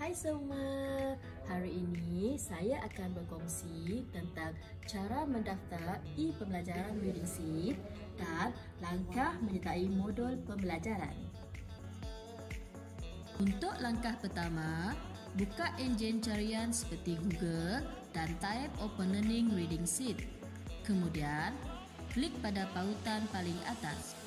Hai semua, hari ini saya akan berkongsi tentang cara mendaftar e-pembelajaran Reading Seed dan langkah menyertai modul pembelajaran. Untuk langkah pertama, buka enjin carian seperti Google dan type Open Learning Reading Seed. Kemudian, klik pada pautan paling atas.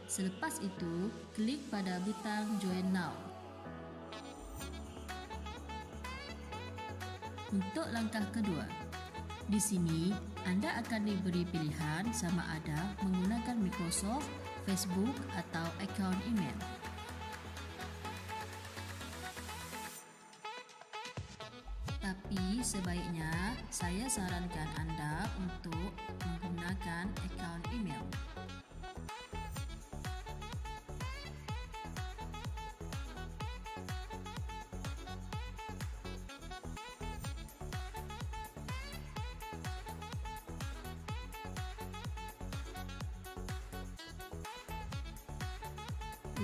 Selepas itu, klik pada butang Join Now. Untuk langkah kedua, di sini anda akan diberi pilihan sama ada menggunakan Microsoft, Facebook atau akaun email. Tapi sebaiknya saya sarankan anda untuk menggunakan akaun email.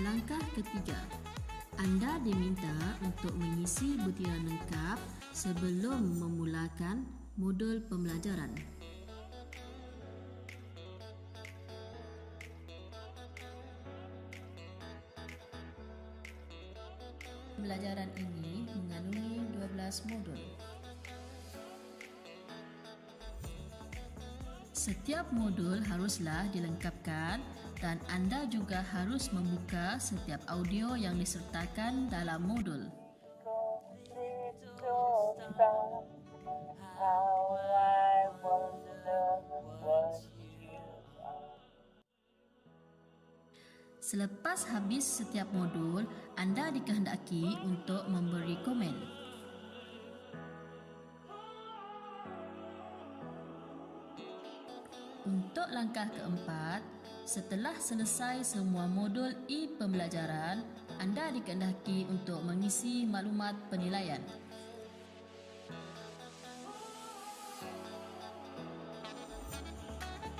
Langkah ketiga, anda diminta untuk mengisi butiran lengkap sebelum memulakan modul pembelajaran. Pembelajaran ini mengandungi 12 modul. Setiap modul haruslah dilengkapkan dan anda juga harus membuka setiap audio yang disertakan dalam modul. Selepas habis setiap modul, anda dikehendaki untuk memberi komen. Untuk langkah keempat, setelah selesai semua modul e-pembelajaran, anda dikehendaki untuk mengisi maklumat penilaian.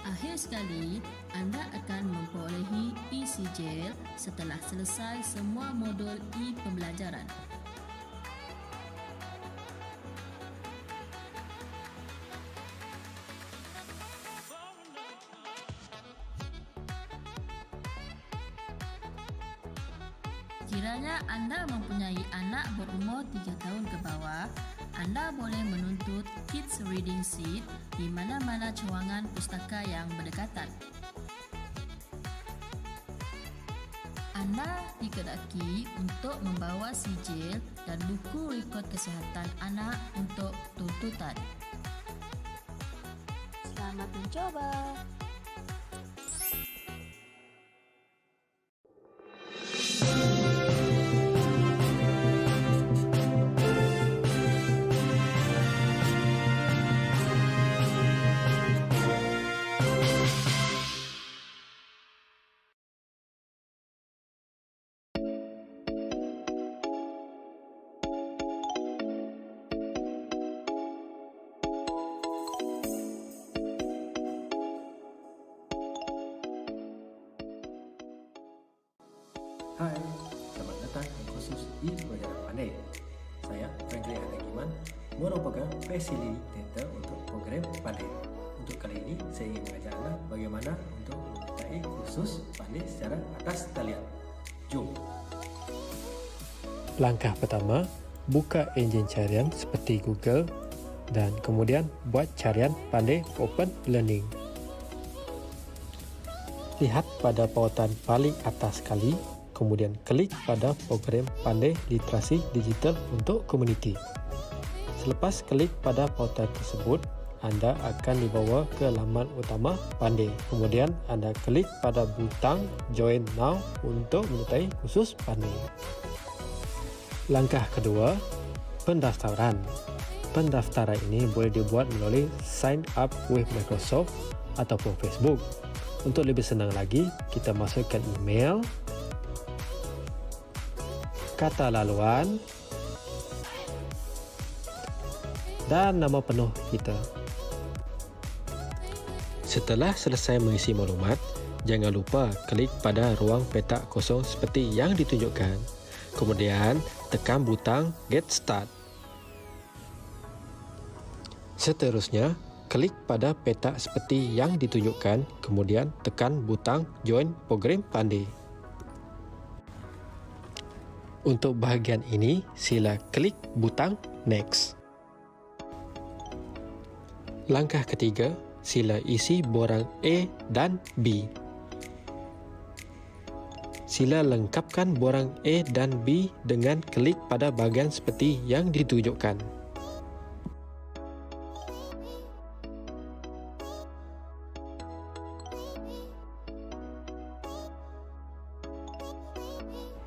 Akhir sekali, anda akan memperolehi e-sijil setelah selesai semua modul e-pembelajaran. Kiranya anda mempunyai anak berumur 3 tahun ke bawah, anda boleh menuntut Kids Reading Seed di mana-mana cawangan pustaka yang berdekatan. Anda dikehendaki untuk membawa sijil dan buku rekod kesihatan anak untuk tuntutan. Selamat mencoba! Hai, selamat datang di kursus e-pembelajaran pandai. Saya merupakan Facilitator untuk program pandai. Untuk kali ini, saya ingin mengajar anda bagaimana untuk menyertai kursus pandai secara atas talian. Jom! Langkah pertama, buka enjin carian seperti Google dan kemudian buat carian pandai Open Learning. Lihat pada pautan paling atas sekali, kemudian klik pada program Pandai Literasi Digital untuk Komuniti. Selepas klik pada pautan tersebut, anda akan dibawa ke laman utama Pandai. Kemudian anda klik pada butang Join Now untuk menyertai kursus Pandai. Langkah kedua, pendaftaran. Pendaftaran ini boleh dibuat melalui Sign Up with Microsoft ataupun Facebook. Untuk lebih senang lagi, kita masukkan email, kata laluan dan nama penuh kita. Setelah selesai mengisi maklumat, jangan lupa klik pada ruang petak kosong seperti yang ditunjukkan. Kemudian, tekan butang Get Start. Seterusnya, klik pada petak seperti yang ditunjukkan, kemudian tekan butang Join Program Pandai. Untuk bahagian ini, sila klik butang Next. Langkah ketiga, sila isi borang A dan B. Sila lengkapkan borang A dan B dengan klik pada bahagian seperti yang ditunjukkan.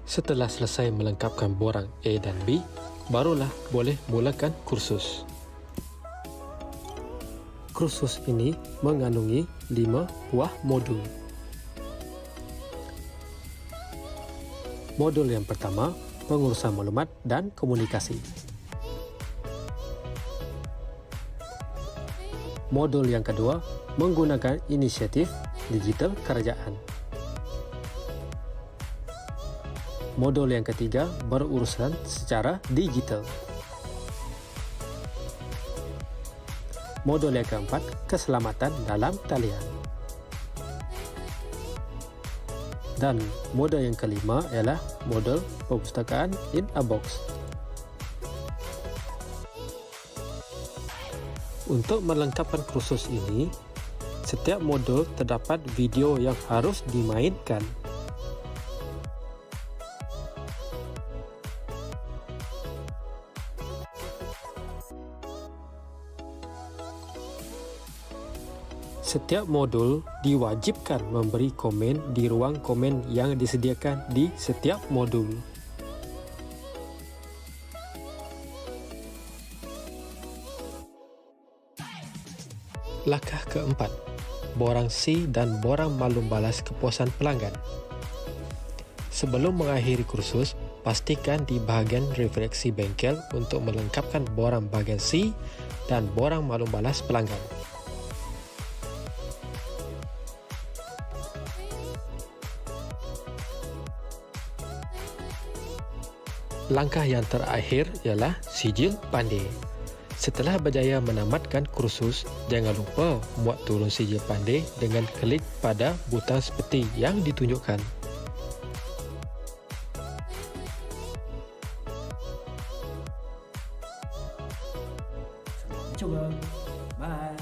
Setelah selesai melengkapkan borang A dan B, barulah boleh mulakan kursus. Kursus ini mengandungi 5 buah modul. Modul yang pertama, pengurusan maklumat dan komunikasi. Modul yang kedua, menggunakan inisiatif digital kerajaan. Modul yang ketiga, berurusan secara digital. Modul yang keempat, keselamatan dalam talian. Dan modul yang kelima ialah modul perpustakaan in a box. Untuk melengkapkan kursus ini, setiap modul terdapat video yang harus dimainkan. Setiap modul diwajibkan memberi komen di ruang komen yang disediakan di setiap modul. Langkah keempat, borang C dan borang maklum balas kepuasan pelanggan. Sebelum mengakhiri kursus, pastikan di bahagian refleksi bengkel untuk melengkapkan borang bahagian C dan borang maklum balas pelanggan. Langkah yang terakhir ialah sijil pandai. Setelah berjaya menamatkan kursus, jangan lupa muat turun sijil pandai dengan klik pada butang seperti yang ditunjukkan. Selamat mencoba. Bye.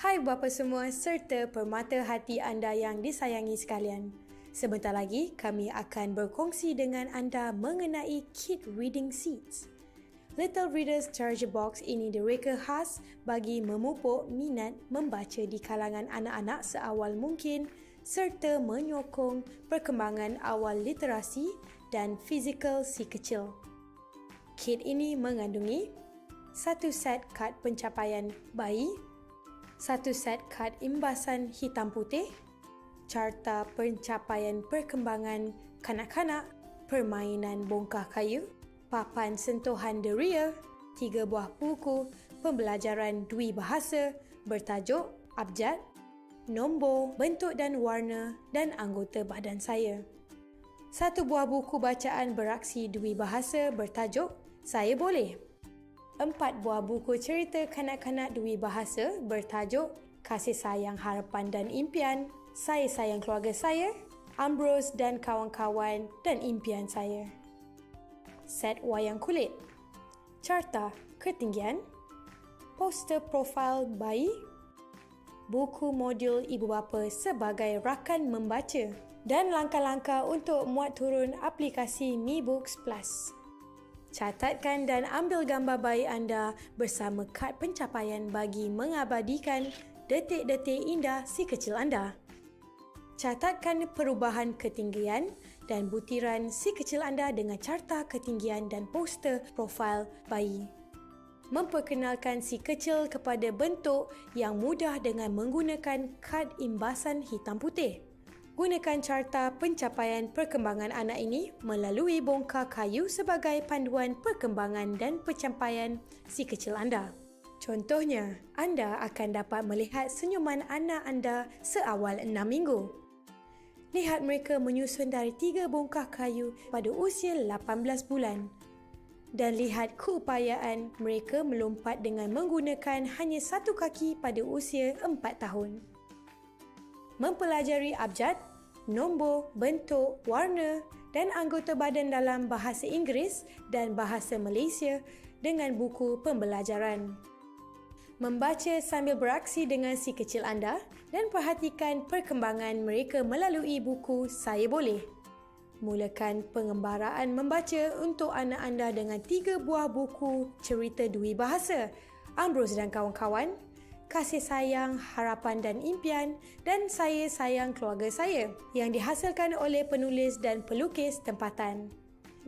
Hai bapa semua serta permata hati anda yang disayangi sekalian. Sebentar lagi kami akan berkongsi dengan anda mengenai kit reading seats. Little Readers Treasure Box ini direka khas bagi memupuk minat membaca di kalangan anak-anak seawal mungkin serta menyokong perkembangan awal literasi dan fizikal si kecil. Kit ini mengandungi satu set kad pencapaian bayi, satu set kad imbasan hitam putih, carta pencapaian perkembangan kanak-kanak, permainan bongkah kayu, papan sentuhan deria, 3 buah buku pembelajaran dui bahasa bertajuk abjad, nombor, bentuk dan warna dan anggota badan saya. 1 buah buku bacaan beraksi dui bahasa bertajuk Saya Boleh. 4 buah buku cerita kanak-kanak dui bahasa bertajuk Kasih Sayang, Harapan dan Impian, Saya Sayang Keluarga Saya, Ambrose dan Kawan-Kawan dan Impian Saya. Set wayang kulit, carta ketinggian, poster profil bayi, buku modul ibu bapa sebagai rakan membaca dan langkah-langkah untuk muat turun aplikasi Mi Books Plus. Catatkan dan ambil gambar bayi anda bersama kad pencapaian bagi mengabadikan detik-detik indah si kecil anda. Catatkan perubahan ketinggian dan butiran si kecil anda dengan carta ketinggian dan poster profil bayi. Memperkenalkan si kecil kepada bentuk yang mudah dengan menggunakan kad imbasan hitam putih. Gunakan carta pencapaian perkembangan anak ini melalui bongkar kayu sebagai panduan perkembangan dan pencapaian si kecil anda. Contohnya, anda akan dapat melihat senyuman anak anda seawal 6 minggu. Lihat mereka menyusun dari 3 bongkar kayu pada usia 18 bulan. Dan lihat keupayaan mereka melompat dengan menggunakan hanya satu kaki pada usia 4 tahun. Mempelajari abjad, nombor, bentuk, warna dan anggota badan dalam bahasa Inggeris dan bahasa Malaysia dengan buku pembelajaran. Membaca sambil beraksi dengan si kecil anda dan perhatikan perkembangan mereka melalui buku Saya Boleh. Mulakan pengembaraan membaca untuk anak anda dengan 3 buah buku cerita dui bahasa, Ambrose dan kawan-kawan, Kasih Sayang, Harapan dan Impian dan Saya Sayang Keluarga Saya yang dihasilkan oleh penulis dan pelukis tempatan.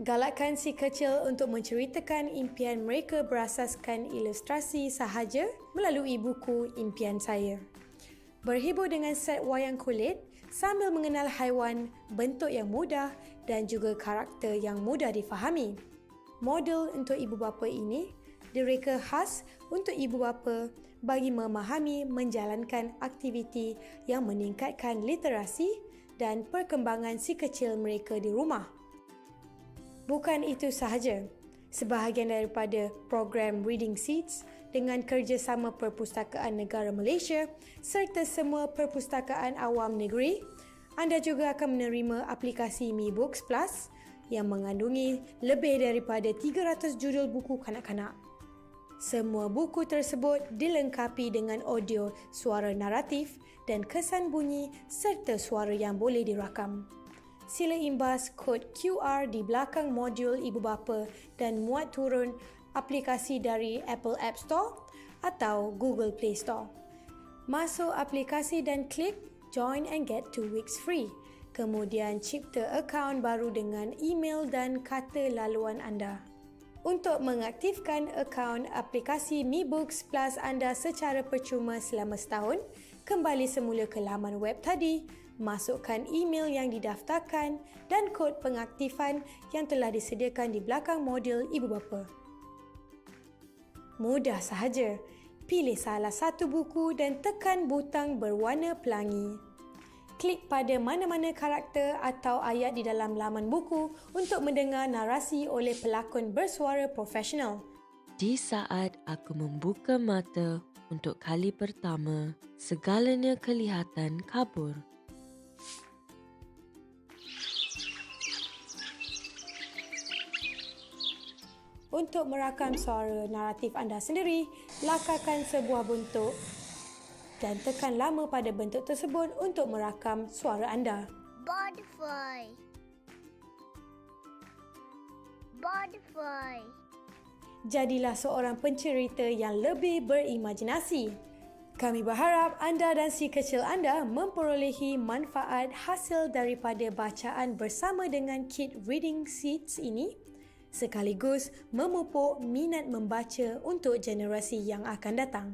Galakkan si kecil untuk menceritakan impian mereka berasaskan ilustrasi sahaja melalui buku Impian Saya. Berhibur dengan set wayang kulit sambil mengenal haiwan, bentuk yang mudah dan juga karakter yang mudah difahami. Model untuk ibu bapa ini direka khas untuk ibu bapa bagi memahami menjalankan aktiviti yang meningkatkan literasi dan perkembangan si kecil mereka di rumah. Bukan itu sahaja, sebahagian daripada program Reading Seeds dengan kerjasama Perpustakaan Negara Malaysia serta semua perpustakaan awam negeri, anda juga akan menerima aplikasi Mi Books Plus yang mengandungi lebih daripada 300 judul buku kanak-kanak. Semua buku tersebut dilengkapi dengan audio suara naratif dan kesan bunyi serta suara yang boleh dirakam. Sila imbas kod QR di belakang modul ibu bapa dan muat turun aplikasi dari Apple App Store atau Google Play Store. Masuk aplikasi dan klik Join and get 2 weeks free. Kemudian cipta akaun baru dengan email dan kata laluan anda. Untuk mengaktifkan akaun aplikasi Mi Books Plus anda secara percuma selama setahun, kembali semula ke laman web tadi, masukkan email yang didaftarkan dan kod pengaktifan yang telah disediakan di belakang modul ibu bapa. Mudah sahaja. Pilih salah satu buku dan tekan butang berwarna pelangi. Klik pada mana-mana karakter atau ayat di dalam laman buku untuk mendengar narasi oleh pelakon bersuara profesional. Di saat aku membuka mata untuk kali pertama, segalanya kelihatan kabur. Untuk merakam suara naratif anda sendiri, lakarkan sebuah bentuk dan tekan lama pada bentuk tersebut untuk merakam suara anda. Butterfly. Butterfly. Jadilah seorang pencerita yang lebih berimajinasi. Kami berharap anda dan si kecil anda memperolehi manfaat hasil daripada bacaan bersama dengan kit Reading Seeds ini, sekaligus memupuk minat membaca untuk generasi yang akan datang.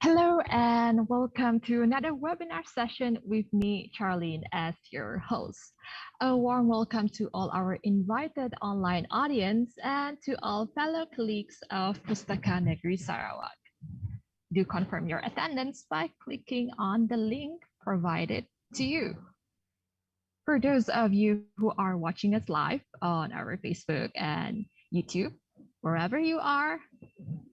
Hello and welcome to another webinar session with me, Charlene, as your host. A warm welcome to all our invited online audience and to all fellow colleagues of Pustaka Negeri Sarawak. Do confirm your attendance by clicking on the link provided to you. For those of you who are watching us live on our Facebook and YouTube, wherever you are,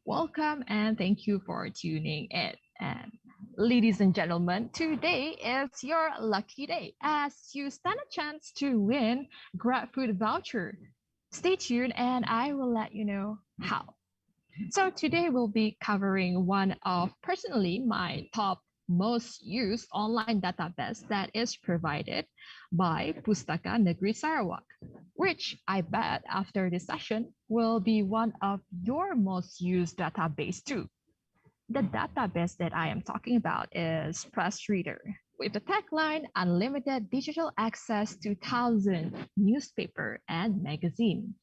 welcome and thank you for tuning in. And ladies and gentlemen, today is your lucky day as you stand a chance to win GrabFood voucher. Stay tuned and I will let you know how. So today we'll be covering one of personally my top most used online database that is provided by Pustaka Negeri Sarawak, which I bet after this session will be one of your most used database too. The database that I am talking about is PressReader, with the tagline Unlimited Digital Access to 1,000 Newspaper and Magazine.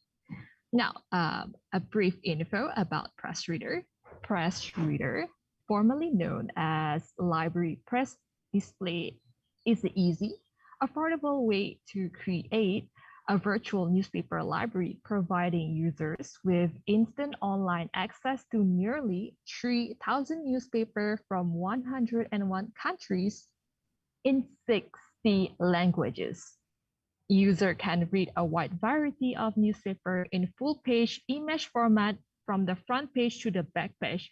Now, a brief info about PressReader. PressReader, formerly known as Library Press Display, is the easy, affordable way to create a virtual newspaper library, providing users with instant online access to nearly 3,000 newspapers from 101 countries in 60 languages. User can read a wide variety of newspaper in full-page image format from the front page to the back page,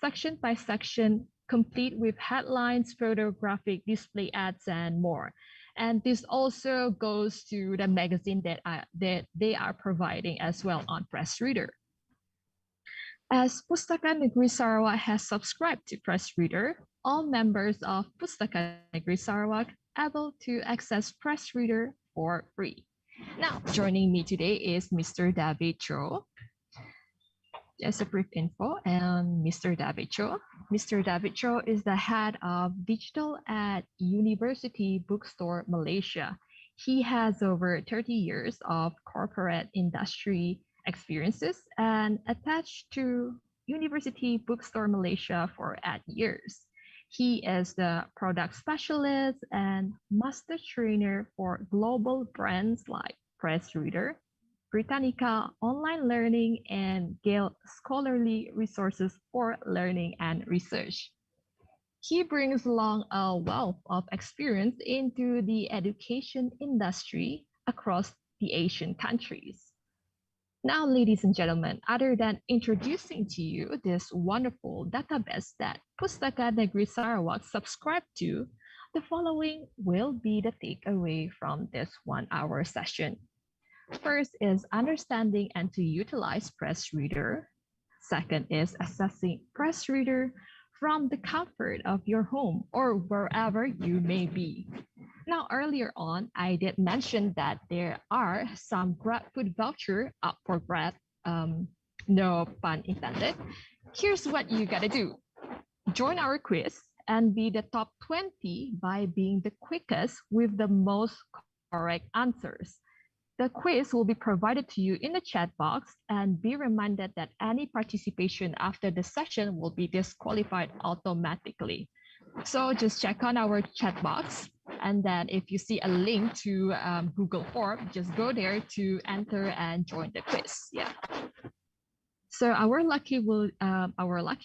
section by section, complete with headlines, photographic display ads, and more. And this also goes to the magazine that they are providing as well on PressReader. As Pustaka Negeri Sarawak has subscribed to PressReader, all members of Pustaka Negeri Sarawak able to access PressReader for free. Now, joining me today is Mr. David Cho. Just a brief info on Mr. David Cho. Mr. David Cho is the head of digital at University Bookstore Malaysia. He has over 30 years of corporate industry experiences and attached to University Bookstore Malaysia for 8 years. He is the product specialist and master trainer for global brands like PressReader, Britannica Online Learning, and Gale Scholarly Resources for Learning and Research. He brings along a wealth of experience into the education industry across the Asian countries. Now, ladies and gentlemen, other than introducing to you this wonderful database that Pustaka Negeri Sarawak subscribed to, the following will be the takeaway from this 1-hour session. First is understanding and to utilize PressReader. Second is assessing PressReader from the comfort of your home or wherever you may be. Now, earlier on, I did mention that there are some GrabFood voucher up for grab, no pun intended. Here's what you gotta do. Join our quiz and be the top 20 by being the quickest with the most correct answers. The quiz will be provided to you in the chat box, and be reminded that any participation after the session will be disqualified automatically. So just check on our chat box, and then if you see a link to Google form, just go there to enter and join the quiz. Yeah. So our lucky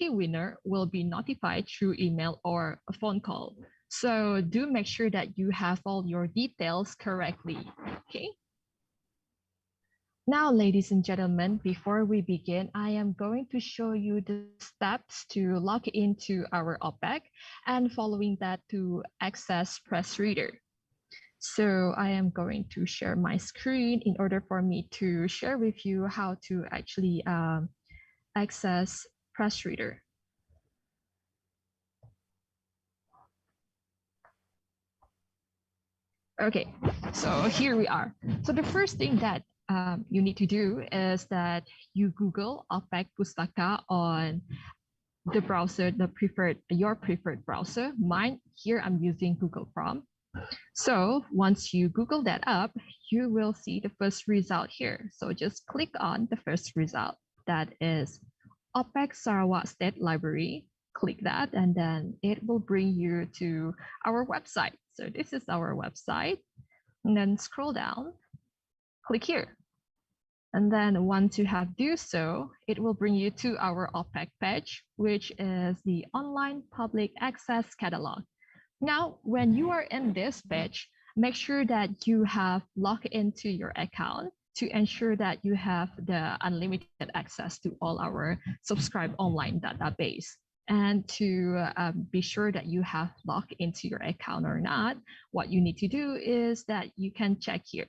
winner will be notified through email or a phone call. So do make sure that you have all your details correctly. Okay. Now, ladies and gentlemen, before we begin, I am going to show you the steps to log into our OPEC and following that to access PressReader. So I am going to share my screen in order for me to share with you how to actually access PressReader. Okay, so here we are. So the first thing that you need to do is that you Google OPEC Pustaka on the browser, your preferred browser. Mine here, I'm using Google Chrome. So once you Google that up, you will see the first result here. So just click on the first result. that is OPEC Sarawak State Library. Click that and then it will bring you to our website. So this is our website. And then scroll down, click here. And then once you have do so, it will bring you to our OPEC page, which is the online public access catalog. Now, when you are in this page, make sure that you have logged into your account to ensure that you have the unlimited access to all our subscribed online database. And to be sure that you have logged into your account or not, what you need to do is that you can check here.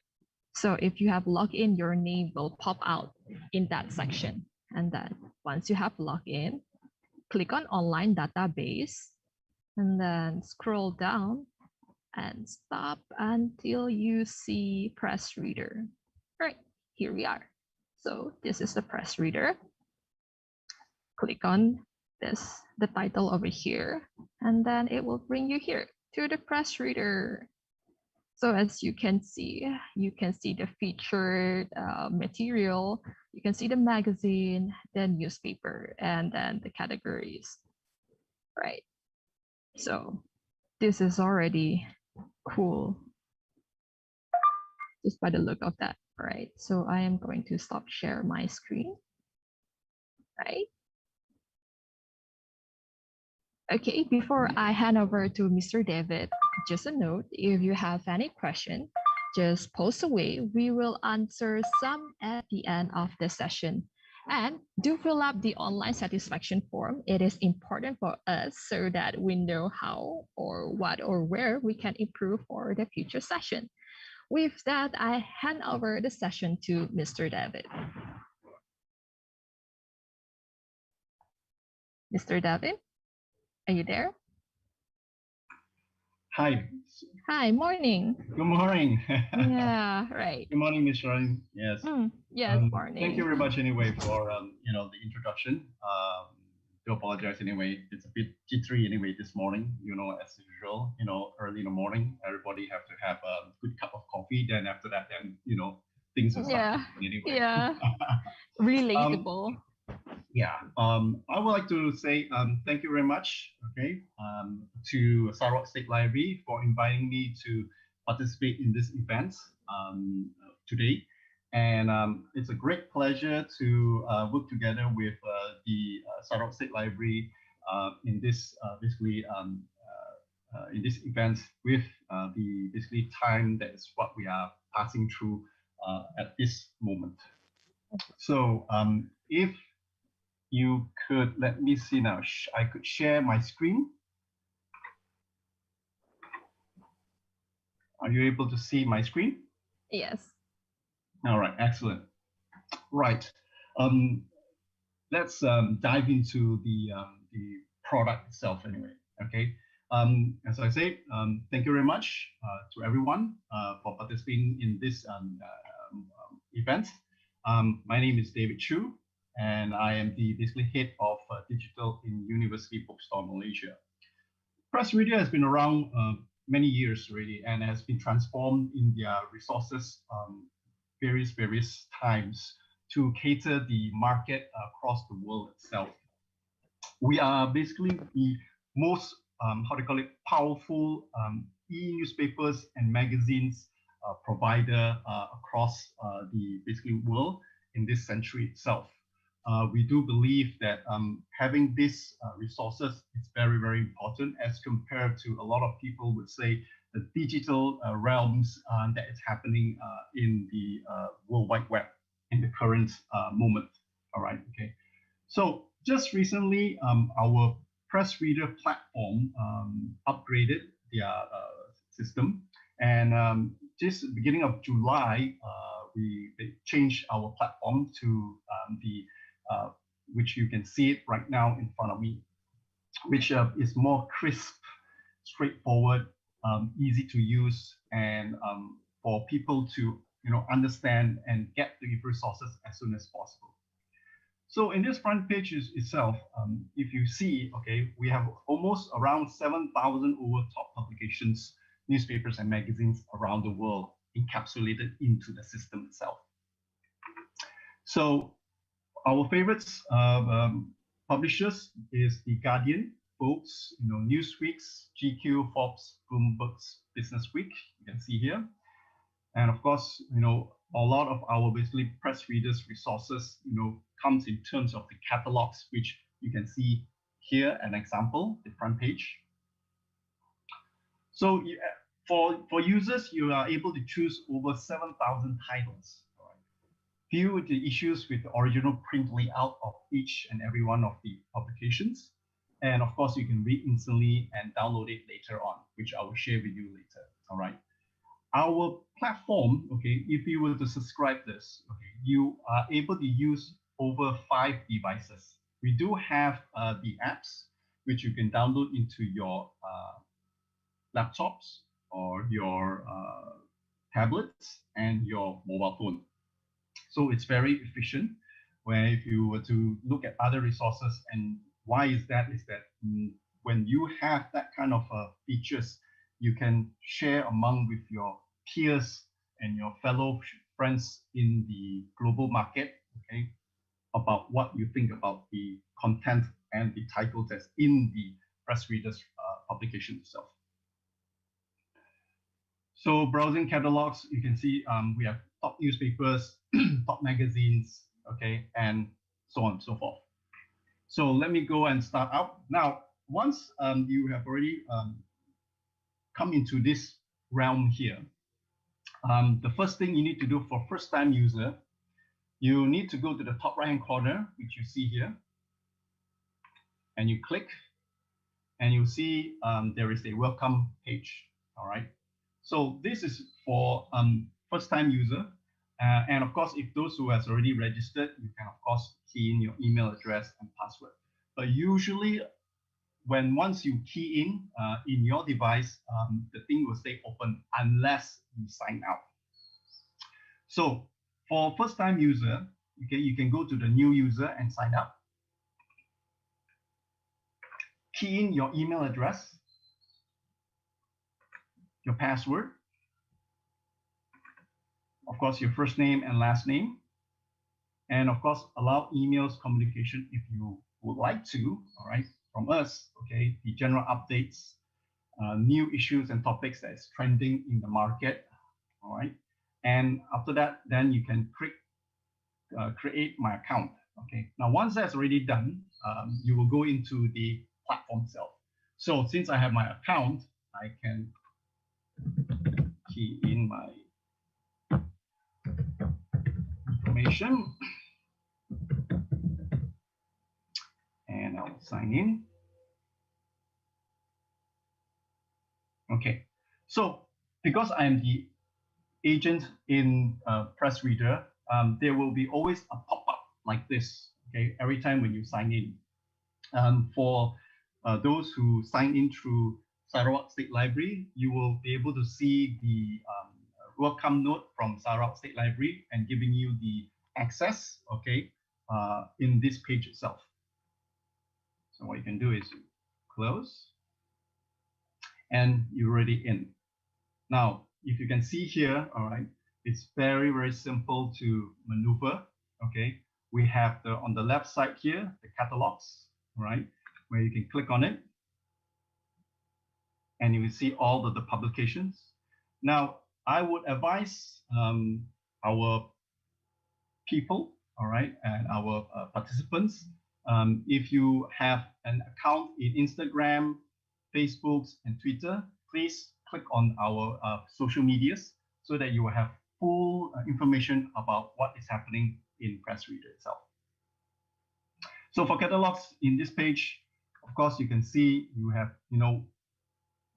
So if you have logged in, your name will pop out in that section. And then once you have logged in, click on online database and then scroll down and stop until you see PressReader. Right, here we are. So this is the PressReader. Click on the title over here, and then it will bring you here to the PressReader. So as you can see the featured material, you can see the magazine, the newspaper, and then the categories, right? So this is already cool, just by the look of that, right? So I am going to stop share my screen, right? Okay, before I hand over to Mr. David, just a note, if you have any question, just post away. We will answer some at the end of the session. And do fill up the online satisfaction form. It is important for us so that we know how or what or where we can improve for the future session. With that, I hand over the session to Mr. David. Mr. David? Are you there? Hi. Hi, morning. Good morning. Yeah, right. Good morning, Ms. Ryan. Yes. Yes, morning. Thank you very much anyway for the introduction. Do apologize anyway. It's a bit jittery anyway this morning. As usual. Early in the morning, everybody have to have a good cup of coffee. Then after that, then things will start anyway. Yeah. Relatable. I would like to say thank you very much, to Sarawak State Library for inviting me to participate in this event today. And it's a great pleasure to work together with the Sarawak State Library in this in this event with the basically time that is what we are passing through at this moment. So if you could let me see now. I could share my screen. Are you able to see my screen? Yes. All right, excellent. Right. Let's dive into the product itself anyway. Okay. As I say, thank you very much to everyone for participating in this event. My name is David Chu, and I am the basically head of digital in University Bookstore Malaysia. PressReader has been around many years already and has been transformed in their resources various times to cater the market across the world itself. We are basically the most powerful e-newspapers and magazines provider across the basically world in this century itself. We do believe that having these resources is very, very important as compared to a lot of people would say the digital realms that is happening in the World Wide Web in the current moment. All right, okay. So just recently, our PressReader platform upgraded their system, and just beginning of July, we changed our platform to which you can see it right now in front of me, which is more crisp, straightforward, easy to use, and for people to understand and get the resources as soon as possible. So in this front page itself, if you see, okay, we have almost around 7,000 over top publications, newspapers and magazines around the world encapsulated into the system itself. So Our favorites publishers is The Guardian, Books, Newsweek's, GQ, Forbes, Bloomberg's Business Week. You can see here. And of course, a lot of our basically press readers resources, comes in terms of the catalogs, which you can see here, an example, the front page. So for users, you are able to choose over 7,000 titles. View the issues with the original print layout of each and every one of the publications. And of course, you can read instantly and download it later on, which I will share with you later. All right. Our platform, okay, if you were to subscribe this, okay, you are able to use over 5 devices. We do have the apps, which you can download into your laptops or your tablets and your mobile phone. So it's very efficient, where if you were to look at other resources, and why is that when you have that kind of features, you can share among with your peers and your fellow friends in the global market, okay, about what you think about the content and the title that's in the PressReader's publication itself. So browsing catalogs, you can see we have top newspapers, top magazines, okay, and so on and so forth. So let me go and start out. Now, once you have already come into this realm here, the first thing you need to do for first-time user, you need to go to the top right-hand corner, which you see here, and you click, and you'll see there is a welcome page, all right? So this is for first-time user. And of course, if those who has already registered, you can, of course, key in your email address and password. But usually, once you key in your device, the thing will stay open unless you sign out. So for first-time user, okay, you can go to the new user and sign up. Key in your email address, your password, of course, your first name and last name, and of course, allow emails communication if you would like to, all right, from us, okay, the general updates, new issues and topics that is trending in the market, all right, and after that, then you can create my account, okay. Now, once that's already done, you will go into the platform itself. So since I have my account, I can key in my information and I'll sign in. Okay, so because I am the agent in PressReader, there will be always a pop-up like this, okay, every time when you sign in. For those who sign in through Sarawak State Library, you will be able to see the welcome note from Sarawak State Library and giving you the access, okay, in this page itself. So what you can do is close, and you're already in. Now, if you can see here, all right, it's very, very simple to maneuver, okay. We have on the left side here, the catalogs, right, where you can click on it, and you will see all of the publications. Now, I would advise our people, all right, and our participants, if you have an account in Instagram, Facebook, and Twitter, please click on our social medias so that you will have full information about what is happening in PressReader itself. So for catalogs in this page, of course, you can see you have,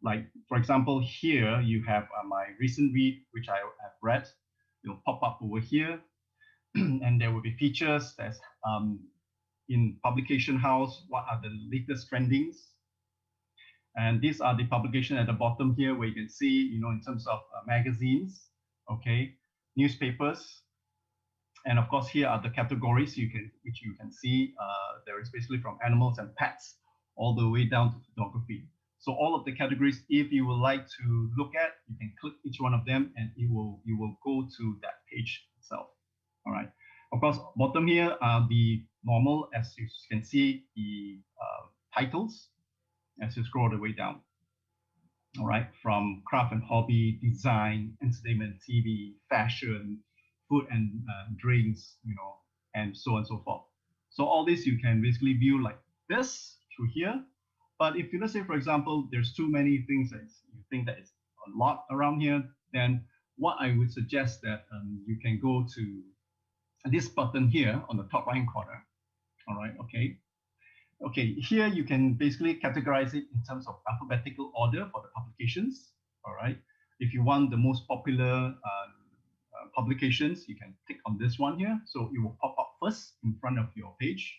like, for example, here you have my recent read, which I have read. It'll pop up over here, and there will be features that's in publication house. What are the latest trendings? And these are the publication at the bottom here, where you can see, in terms of magazines, okay, newspapers, and of course here are the categories which you can see. There is basically from animals and pets all the way down to photography. So all of the categories, if you would like to look at, you can click each one of them, and you will go to that page itself. All right. Of course, bottom here are the normal, as you can see, the titles as you scroll the way down. All right, from craft and hobby, design, entertainment, TV, fashion, food and drinks, and so on and so forth. So all this you can basically view like this through here. But if you, let's say, for example, there's too many things that you think that it's a lot around here, then what I would suggest that you can go to this button here on the top right corner. All right, okay. Okay, here you can basically categorize it in terms of alphabetical order for the publications. All right, if you want the most popular publications, you can click on this one here. So it will pop up first in front of your page.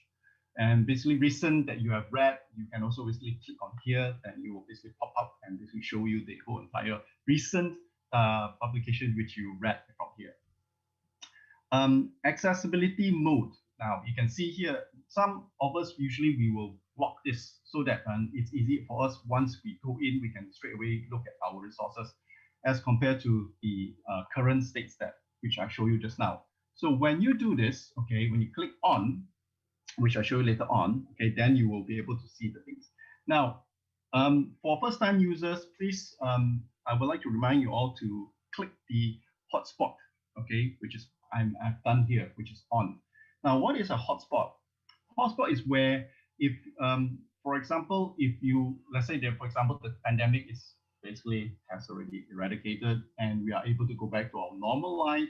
And basically recent that you have read, you can also basically click on here, and it will basically pop up and basically show you the whole entire recent publication which you read from here. Accessibility mode. Now you can see here, some of us usually we will block this so that it's easy for us. Once we go in, we can straight away look at our resources as compared to the current states that which I show you just now. So when you do this, okay, when you click on, which I'll show you later on, okay, then you will be able to see the things. Now, for first-time users, please, I would like to remind you all to click the hotspot, okay, which is I've done here, which is on. Now, what is a hotspot? Hotspot is where if, for example, if you, let's say that, for example, the pandemic is basically has already eradicated and we are able to go back to our normal life,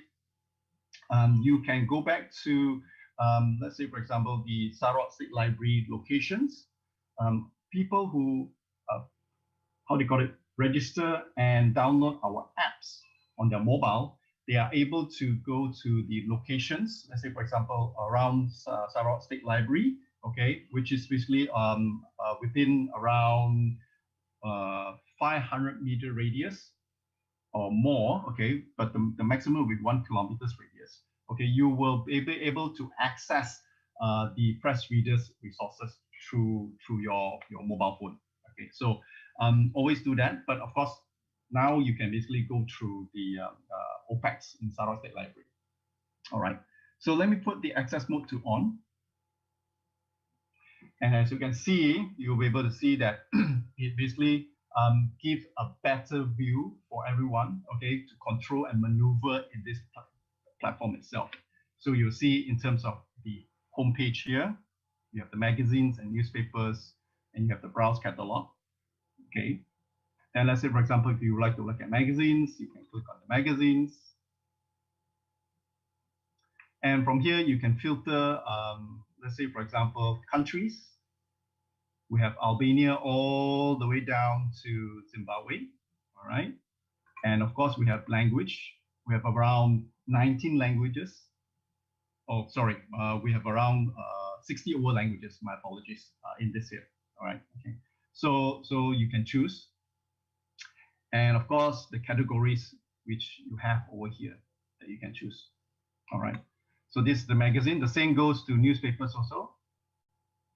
you can go back to, let's say, for example, the Sarawak State Library locations. People who, how do you call it, register and download our apps on their mobile, they are able to go to the locations, let's say, for example, around Sarawak State Library, okay, which is basically within around 500-meter radius or more, okay, but the maximum will be 1 kilometers radius. Okay, you will be able to access the PressReader's resources through your mobile phone. Okay, so always do that. But of course, now you can basically go through the OPEX in Sarawak State Library. All right, so let me put the access mode to on. And as you can see, you'll be able to see that it basically gives a better view for everyone, okay, to control and maneuver in this platform itself. So you'll see in terms of the homepage here, you have the magazines and newspapers, and you have the browse catalog, okay. And let's say, for example, if you would like to look at magazines, you can click on the magazines. And from here, you can filter, let's say, for example, countries. We have Albania all the way down to Zimbabwe, all right? And of course, we have language. We have around 19 languages. Oh, sorry, we have around 60 over languages, my apologies, in this here, all right? Okay. So you can choose. And of course, the categories which you have over here that you can choose, all right? So this is the magazine. The same goes to newspapers also.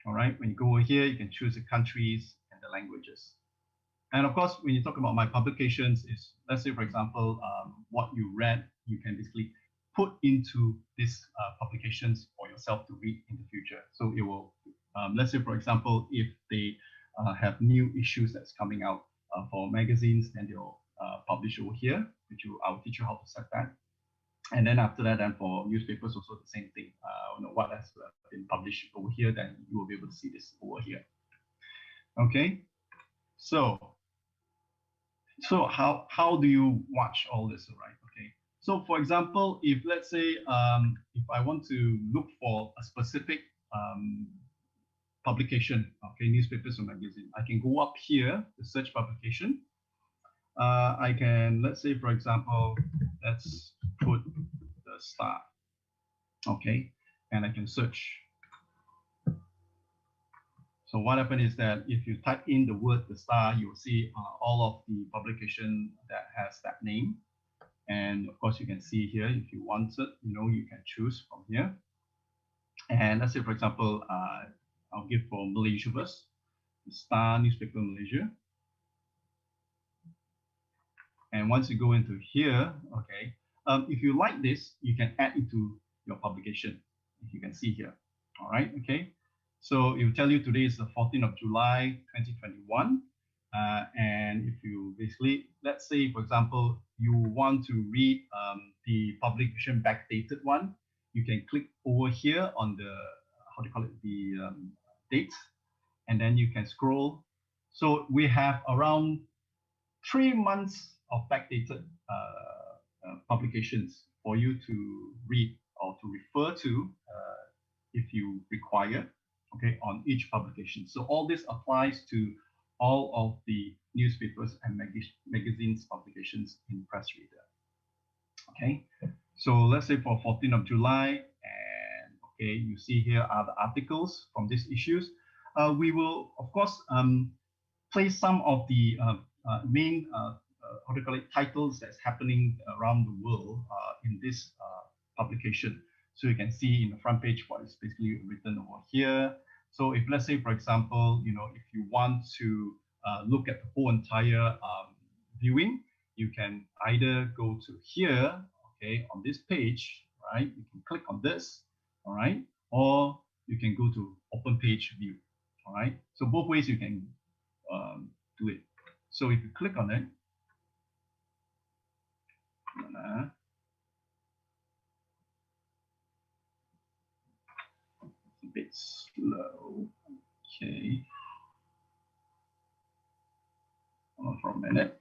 All right, when you go over here, you can choose the countries and the languages. And of course, when you talk about my publications, is let's say, for example, what you read, you can basically put into these publications for yourself to read in the future. So it will, let's say, for example, if they have new issues that's coming out for magazines, then they'll publish over here, which I'll teach you how to set that. And then after that, then for newspapers, also the same thing. What has been published over here, then you will be able to see this over here. Okay, so how do you watch all this, right? Okay, so for example, if let's say if I want to look for a specific publication, okay, newspapers or magazine, I can go up here to search publication. I can, let's say, for example, let's put the Star, okay, and I can search. So what happens is that if you type in the word the Star, you will see all of the publication that has that name. And of course, you can see here, if you want it, you can choose from here. And let's say, for example, I'll give for Malaysia first, the Star newspaper Malaysia. And once you go into here, okay, if you like this, you can add it to your publication. if you can see here. All right, okay. So it will tell you today is the 14th of July, 2021. And if you basically, let's say, for example, you want to read the publication backdated one, you can click over here on the, how do you call it, the date, and then you can scroll. So we have around 3 months of backdated publications for you to read or to refer to if you require, okay, on each publication. So all this applies to all of the newspapers and magazines publications in PressReader. Okay, so let's say for 14th of July, and okay, you see here are the articles from these issues. We will, of course, place some of the main how do you call it, titles that's happening around the world in this publication. So you can see in the front page what is basically written over here. So if, let's say, for example, you know, if you want to look at the whole entire viewing, you can either go to here, okay, on this page, right? You can click on this, all right, or you can go to open page view, all right? So both ways you can do it. So if you click on it, it's a bit slow, okay. Hold on for a minute.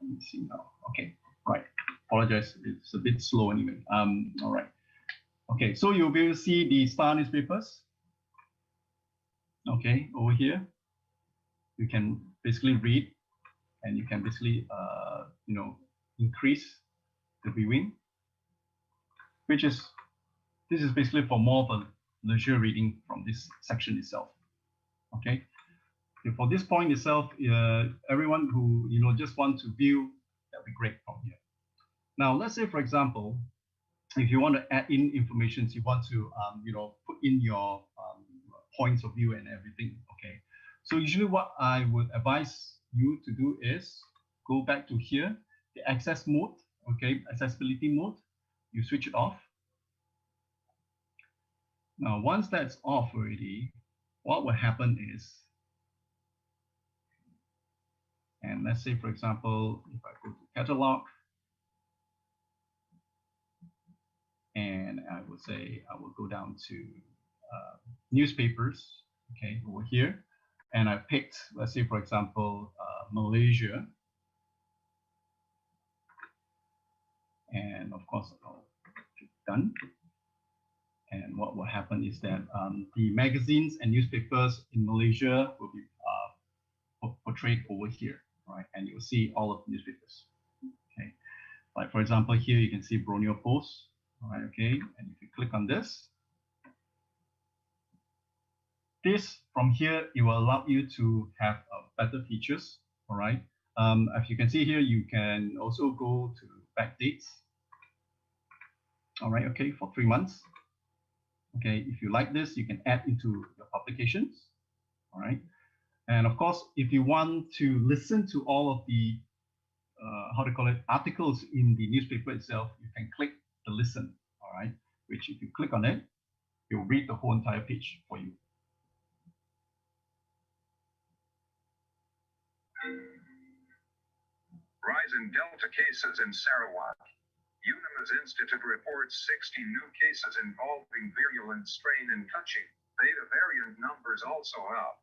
Let me see now. Okay, right. Apologize, it's a bit slow anyway. All right. Okay, so you'll be able to see the Star newspapers. Okay, over here, you can basically read, and you can basically, you know, increase the viewing, which is, this is basically for more of a leisure reading from this section itself. Okay. For this point itself, everyone who, you know, just want to view, that'd be great from here. Now, let's say, for example, if you want to add in information, you want to, you know, put in your points of view and everything. Okay. So usually what I would advise you to do is go back to here, the access mode, okay, accessibility mode, you switch it off. Now, once that's off already, what will happen is, and let's say, for example, if I go to catalog, and I would say I will go down to newspapers, okay, over here, and I picked, let's say, for example, Malaysia, and of course, I'll click done. And what will happen is that the magazines and newspapers in Malaysia will be portrayed over here, right? And you'll see all of the newspapers. Okay, like for example, here you can see Borneo Post, all right? Okay, and if you click on this, from here it will allow you to have better features, all right? As you can see here, you can also go to backdates, all right? Okay, for 3 months. Okay, if you like this, you can add into your publications, all right? And of course, if you want to listen to all of the, how to call it, articles in the newspaper itself, you can click the listen, all right? Which if you click on it, it will read the whole entire page for you. Rise in Delta cases in Sarawak. UNIMA's Institute reports 60 new cases involving virulent strain in Kuching. Beta variant numbers also up.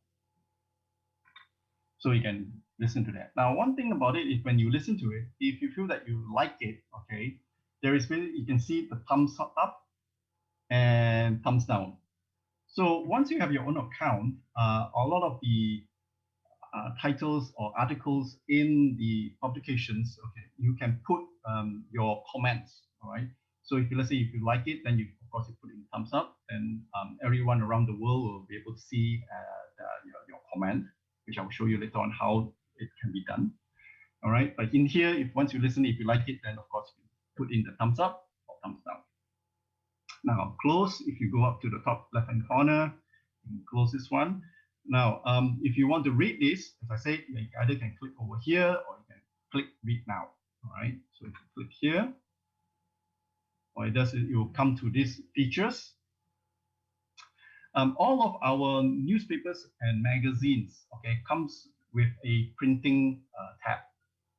So you can listen to that. Now, one thing about it is when you listen to it, if you feel that you like it, okay, there is really, you can see the thumbs up and thumbs down. So once you have your own account, a lot of the titles or articles in the publications, okay, you can put your comments, all right? So if you, let's say, if you like it, then you, of course, you put in thumbs up, and everyone around the world will be able to see your comment, which I will show you later on how it can be done, all right? But in here, if once you listen, if you like it, then of course, you put in the thumbs up or thumbs down. Now, close, if you go up to the top left-hand corner, you can close this one. Now, if you want to read this, as I said, you either can click over here or you can click read now. All right. So if you click here, what it does is it will come to these features. All of our newspapers and magazines, okay, comes with a printing tab,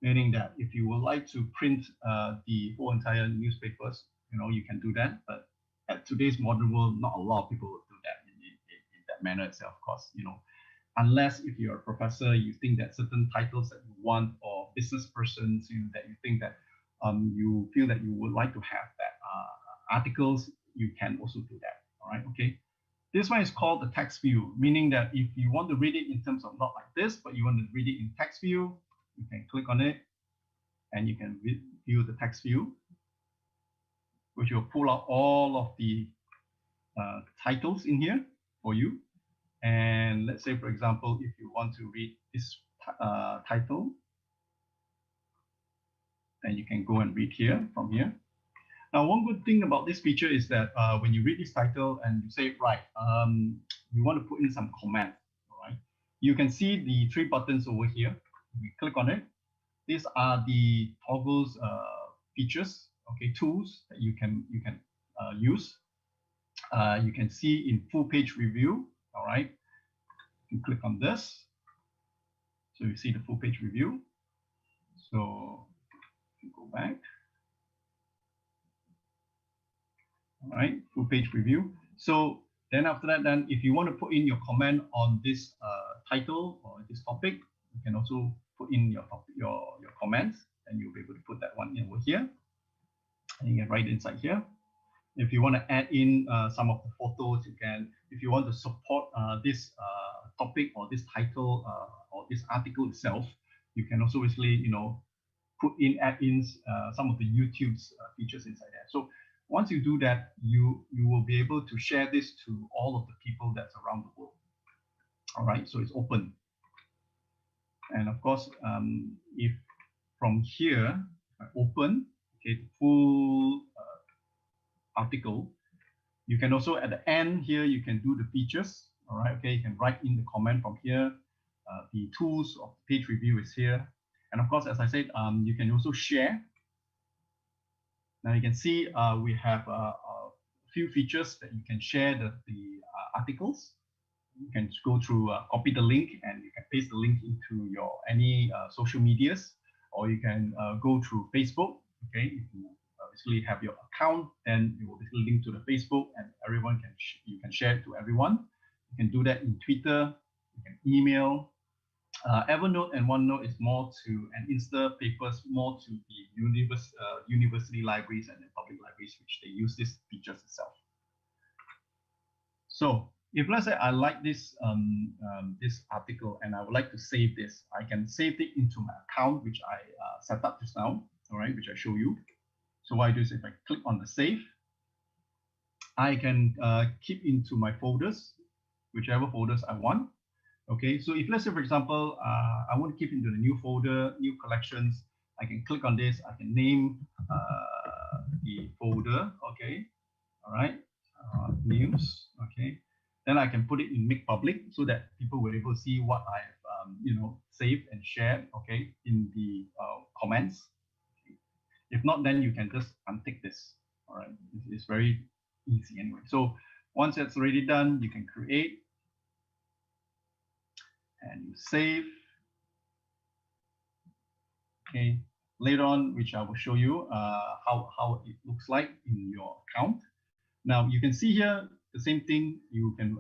meaning that if you would like to print the whole entire newspapers, you can do that. But at today's modern world, not a lot of people will do that in that manner itself, of course, unless if you're a professor, you think that certain titles that you want, or business persons, that you think that you feel that you would like to have that articles, you can also do that. All right, okay. This one is called the text view, meaning that if you want to read it in terms of not like this, but you want to read it in text view, you can click on it and you can view the text view, which will pull out all of the titles in here for you. And let's say, for example, if you want to read this title, then you can go and read here from here. Now, one good thing about this feature is that when you read this title and you say, right, you want to put in some comment, all right? You can see the 3 buttons over here. We click on it. These are the toggles features, okay, tools that you can use. You can see in full page review, all right? You can click on this. So you see the full page review. So you go back. All right, full page review. So then after that, then if you want to put in your comment on this title or this topic, you can also put in your comments, and you'll be able to put that one in over here. And you can write inside here. If you want to add in some of the photos, you can. If you want to support this topic or this title or this article itself, you can also basically, add-ins some of the YouTube's features inside there. So once you do that, you will be able to share this to all of the people that's around the world. All right, so it's open. And of course, if from here, I open, okay, the full article, you can also at the end here, you can do the features. All right, okay, you can write in the comment from here. The tools of page review is here. And of course, as I said, you can also share. Now you can see we have a few features that you can share the articles. You can go through, copy the link, and you can paste the link into your any social medias, or you can go through Facebook. Okay, if you basically have your account, then you will basically link to the Facebook, and everyone you can share it to everyone. You can do that in Twitter. You can email. Evernote and OneNote is more to, and Instapapers more to the university libraries and the public libraries, which they use these features itself. So if let's say I like this this article and I would like to save this, I can save it into my account, which I set up just now, all right, which I show you. So what I do is if I click on the save, I can keep into my folders, whichever folders I want. Okay, so if let's say, for example, I want to keep into the new folder, new collections, I can click on this, I can name the folder, okay, all right, news, okay. Then I can put it in make public so that people will be able to see what I've saved and shared, okay, in the comments. Okay. If not, then you can just untick this, all right. It's very easy anyway. So once it's already done, you can create, and you save. Okay, later on, which I will show you how it looks like in your account. Now you can see here the same thing. You can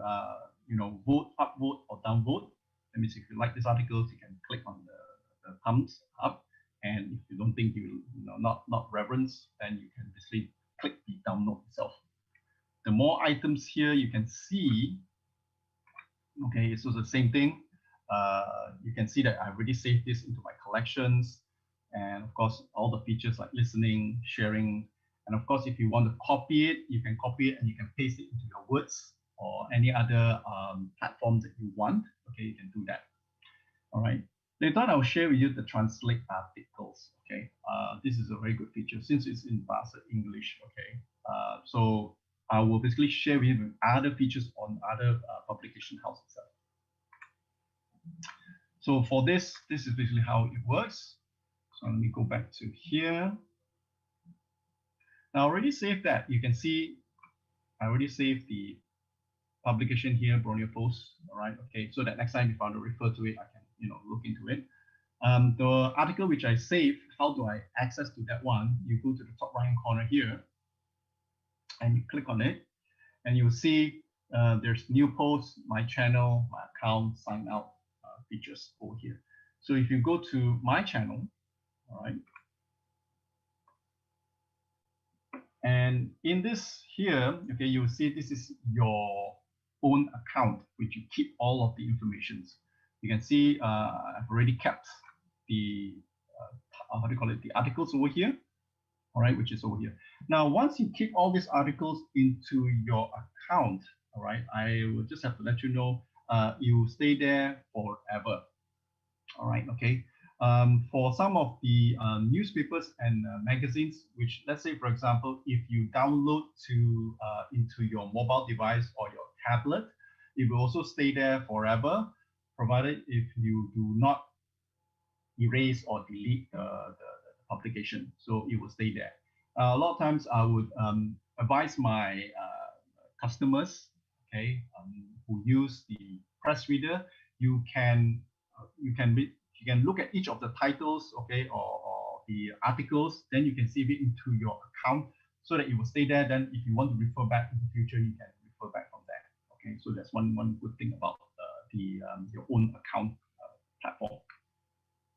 vote, upvote or downvote. That means if you like this article, you can click on the thumbs up, and if you don't think not reverence, then you can basically click the download itself. The more items here you can see. Okay, it's also the same thing. You can see that I've already saved this into my collections, and of course all the features like listening, sharing, and of course if you want to copy it, you can copy it and you can paste it into your words or any other platforms that you want. Okay, you can do that. All right, later on I'll share with you the translate articles. Okay, this is a very good feature since it's in Bahasa English. Okay, so I will basically share with you other features on other publication house itself. So for this is basically how it works. So let me go back to here. Now I already saved that. You can see I already saved the publication here, Brough Post. All right, okay. So that next time if I want to refer to it, I can look into it. The article which I saved, how do I access to that one? You go to the top right hand corner here, and you click on it, and you'll see there's new posts, my channel, my account, sign out features over here. So if you go to my channel, all right, and in this here, okay, you'll see this is your own account, which you keep all of the informations. You can see I've already kept the how do you call it, the articles over here, all right, which is over here. Now, once you keep all these articles into your account, all right, I will just have to let you know, you stay there forever. All right, okay. For some of the newspapers and magazines, which, let's say, for example, if you download into your mobile device or your tablet, it will also stay there forever, provided if you do not erase or delete the publication. So it will stay there. A lot of times I would advise my customers, okay, who use the PressReader, you can look at each of the titles, okay, or the articles, then you can save it into your account so that it will stay there. Then if you want to refer back in the future, you can refer back from there. Okay, so that's one good thing about your own account platform.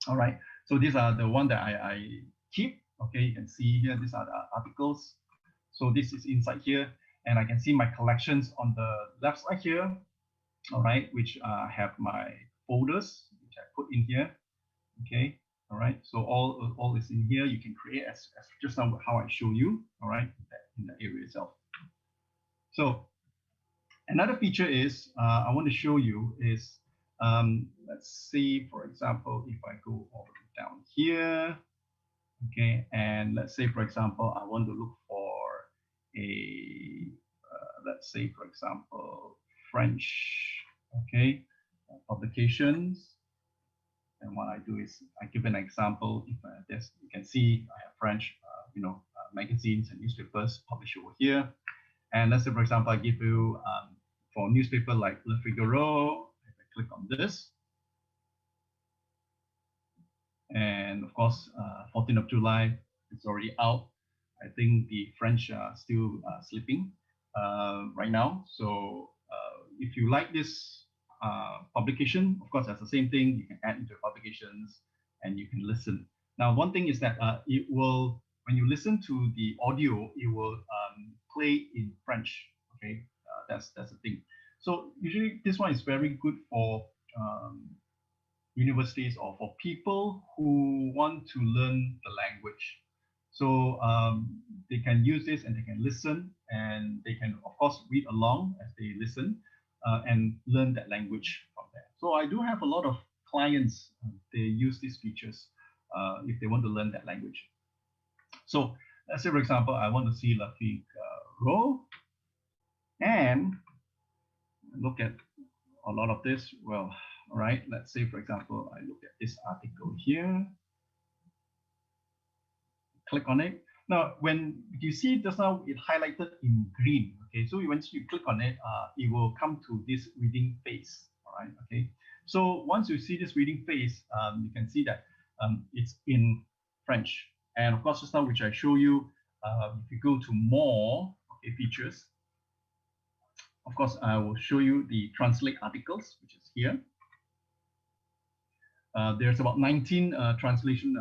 All right, so these are the one that I keep. Okay, you can see here, these are the articles. So this is inside here, and I can see my collections on the left side here. All right, which have my folders, which I put in here. Okay, all right, so all is in here. You can create as just now how I show you. All right, in the area itself. So another feature is I want to show you is let's see, for example, if I go all the way down here, okay, and let's say, for example, I want to look for a let's say, for example, French, okay, publications. And what I do is I give an example. If you can see I have French, magazines and newspapers published over here. And let's say, for example, I give you for a newspaper like Le Figaro, if I click on this, and of course, 14th of July, it's already out. I think the French are still sleeping right now. So if you like this publication, of course, that's the same thing. You can add into publications and you can listen. Now, one thing is that it will, when you listen to the audio, it will play in French. Okay, that's the thing. So usually this one is very good for universities or for people who want to learn the language. So they can use this and they can listen, and they can, of course, read along as they listen and learn that language from there. So I do have a lot of clients, they use these features if they want to learn that language. So let's say, for example, I want to see La Figaro and look at a lot of this. Well, all right, let's say, for example, I look at this article here, click on it. Now, when you see just now, it highlighted in green. Okay, so once you click on it, it will come to this reading phase. All right, okay. So once you see this reading phase, you can see that it's in French. And of course, just now, which I show you, if you go to more features, of course, I will show you the translate articles, which is here. There's about 19 translation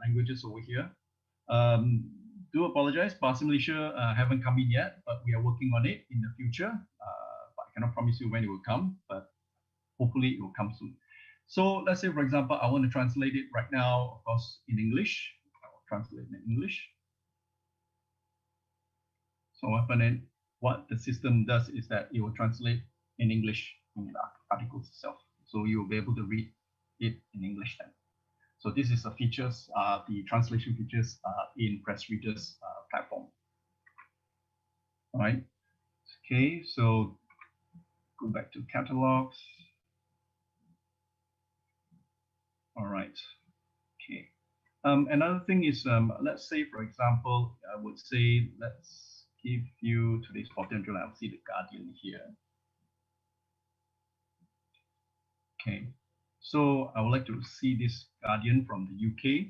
languages over here. Do apologize, Bahasa Malaysia haven't come in yet, but we are working on it in the future. But I cannot promise you when it will come, but hopefully it will come soon. So let's say, for example, I want to translate it right now, of course, in English. I will translate it in English. So what the system does is that it will translate in English in the articles itself. So you will be able to read it in English then. So this is the features, the translation features in PressReader's platform. All right. Okay, so go back to catalogs. All right. Okay. Another thing is, let's say, for example, I would say, let's give you today's 14th July. I'll see the Guardian here. Okay, so I would like to see this Guardian from the UK.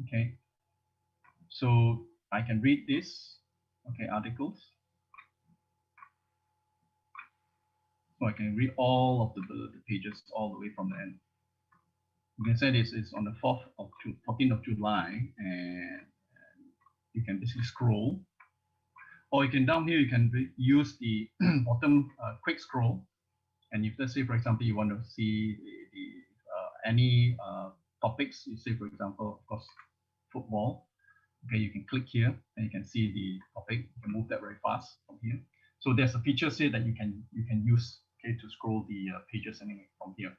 Okay, so I can read this, okay, articles. So I can read all of the pages all the way from the end. You can say this is on the 14th of July, and you can basically scroll. Or you can down here, you can use the bottom quick scroll. And if let's say, for example, you want to see any topics, you say, for example, of course, football. Okay, you can click here and you can see the topic. You can move that very fast from here. So there's a feature here that you can use, okay, to scroll the pages anyway from here.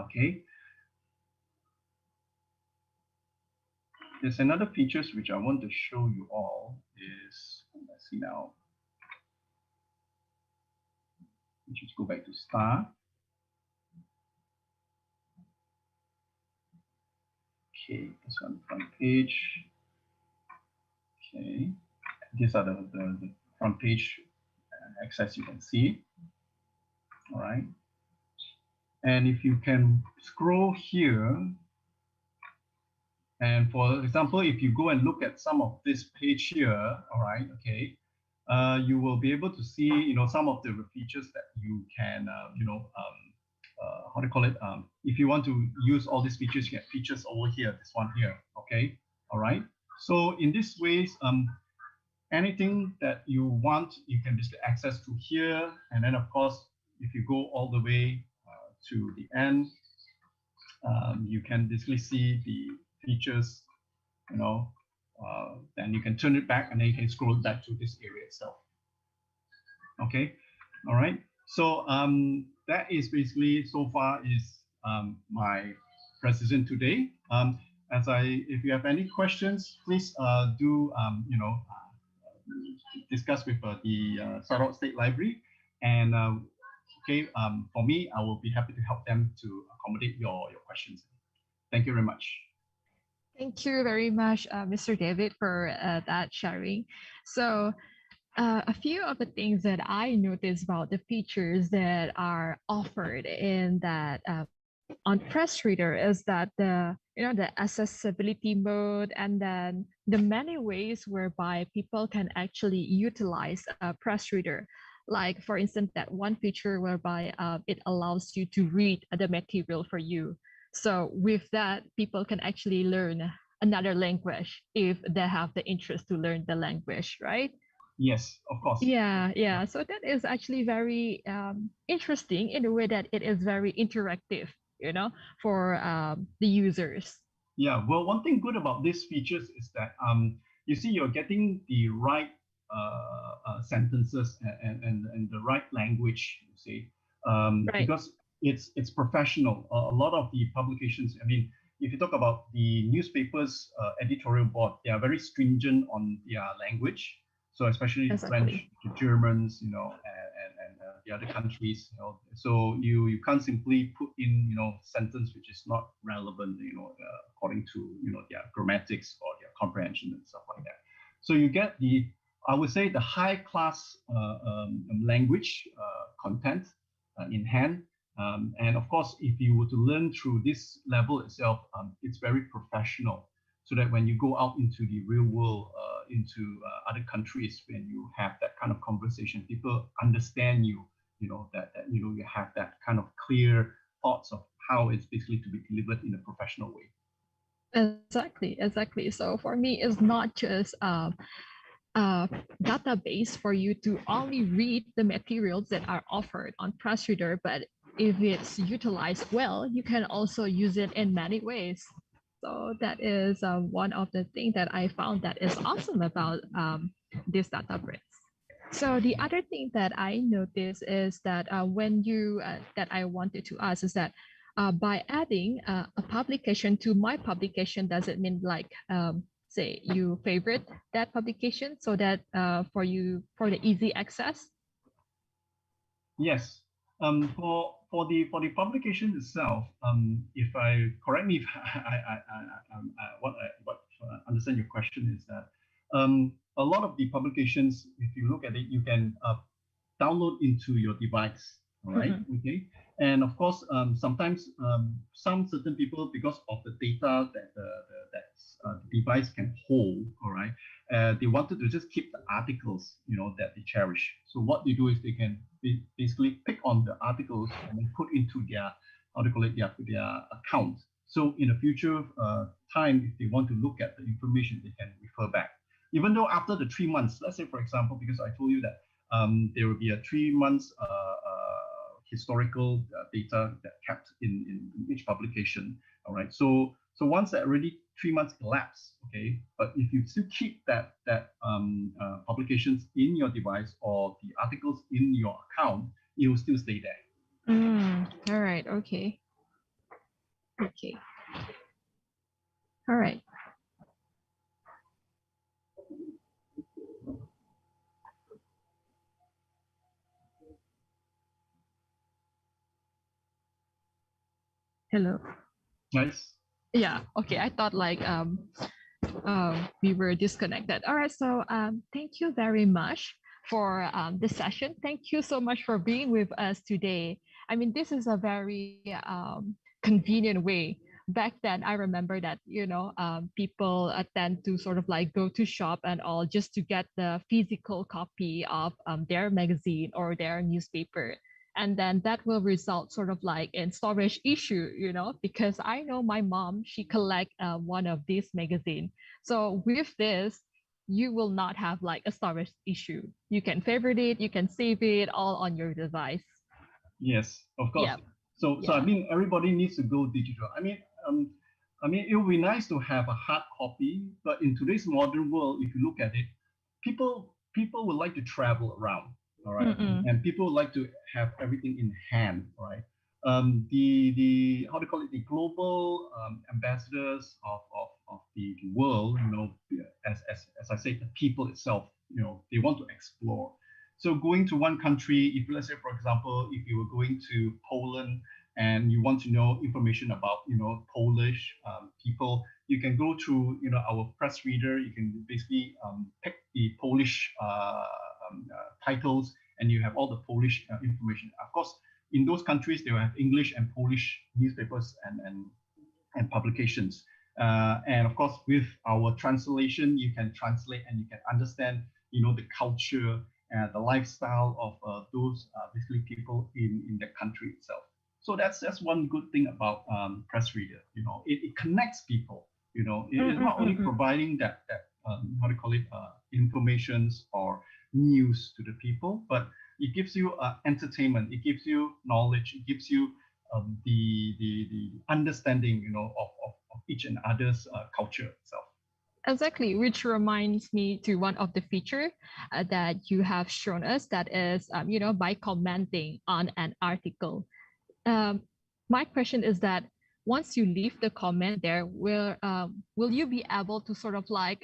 Okay. There's another features which I want to show you all is, let's see now. Let's just go back to start. Okay, this one front page. Okay, these are the front page access you can see. All right, and if you can scroll here, and for example, if you go and look at some of this page here, all right, okay, you will be able to see, some of the features that you can, how do you call it? If you want to use all these features, you get features over here, this one here, okay, all right. So in this ways, anything that you want, you can just access to here, and then of course, if you go all the way to the end, you can basically see the features, then you can turn it back and then you can scroll back to this area itself. Okay, all right. So that is basically so far is my presentation today. If you have any questions, please do discuss with the Sarawak State Library, and okay, for me, I will be happy to help them to accommodate your questions. Thank you very much. Thank you very much, Mr. David, for that sharing. So a few of the things that I noticed about the features that are offered in that on PressReader is that the accessibility mode, and then the many ways whereby people can actually utilize PressReader. Like for instance, that one feature whereby it allows you to read the material for you. So with that, people can actually learn another language if they have the interest to learn the language, right? Yes, of course. Yeah. So that is actually very interesting in a way that it is very interactive, for the users. Yeah, well, one thing good about these features is that you see you're getting the right sentences and the right language, you see, Right. because it's professional. A lot of the publications, I mean, if you talk about the newspapers editorial board, they are very stringent on their language. So especially Exactly. French, the Germans, and the other countries, so you can't simply put in, sentence which is not relevant, according to, their grammatics or their comprehension and stuff like that. So you get I would say the high class language content in hand. And of course, if you were to learn through this level itself, it's very professional. So that when you go out into the real world, into other countries, when you have that kind of conversation, people understand you, that you have that kind of clear thoughts of how it's basically to be delivered in a professional way. Exactly. So for me, it's not just a database for you to only read the materials that are offered on PressReader, but if it's utilized well, you can also use it in many ways. So that is one of the things that I found that is awesome about this database. So the other thing that I noticed is that when you that I wanted to ask is that by adding a publication to my publication, does it mean like say you favorite that publication so that for the easy access? Yes. For the publication itself, if I correct me if what understand your question is that a lot of the publications, if you look at it, you can download into your device. All right. Okay. And of course, sometimes some certain people, because of the data that the device can hold, all right, they wanted to just keep the articles, that they cherish. So what they do is they can basically pick on the articles and then put into their, how do you call it, their account. So in the future time, if they want to look at the information, they can refer back. Even though after the 3 months, let's say, for example, because I told you that there will be a 3 months historical data that kept in each publication. All right. So once that already 3 months elapse, okay. But if you still keep that publications in your device or the articles in your account, it will still stay there. All right. Okay. Okay. All right. Hello. Nice. Yeah. Okay. I thought like we were disconnected. All right. So thank you very much for this session. Thank you so much for being with us today. I mean, this is a very convenient way. Back then, I remember that, people tend to sort of like go to shop and all just to get the physical copy of their magazine or their newspaper. And then that will result sort of like in storage issue, because I know my mom, she collect one of these magazine. So with this, you will not have like a storage issue. You can favorite it, you can save it all on your device. Yes, of course. Yep. So I mean, everybody needs to go digital. I mean, it would be nice to have a hard copy, but in today's modern world, if you look at it, people would like to travel around, all right, and people would like to have everything in hand, right? The how do you call it? The global ambassadors of the world, as I said, the people itself, they want to explore. So going to one country, if let's say, for example, if you were going to Poland and you want to know information about, Polish people, you can go to, our PressReader. You can basically pick the Polish titles, and you have all the Polish information. Of course, in those countries, they will have English and Polish newspapers and publications. And of course, with our translation, you can translate and you can understand, the culture and the lifestyle of those basically people in the country itself. So that's one good thing about PressReader. It connects people. It is not only providing that how do you call it, informations or news to the people, but it gives you entertainment. It gives you knowledge. It gives you the understanding, of each and other's culture itself. Exactly, which reminds me to one of the feature that you have shown us, that is, by commenting on an article. My question is that once you leave the comment there, will you be able to sort of like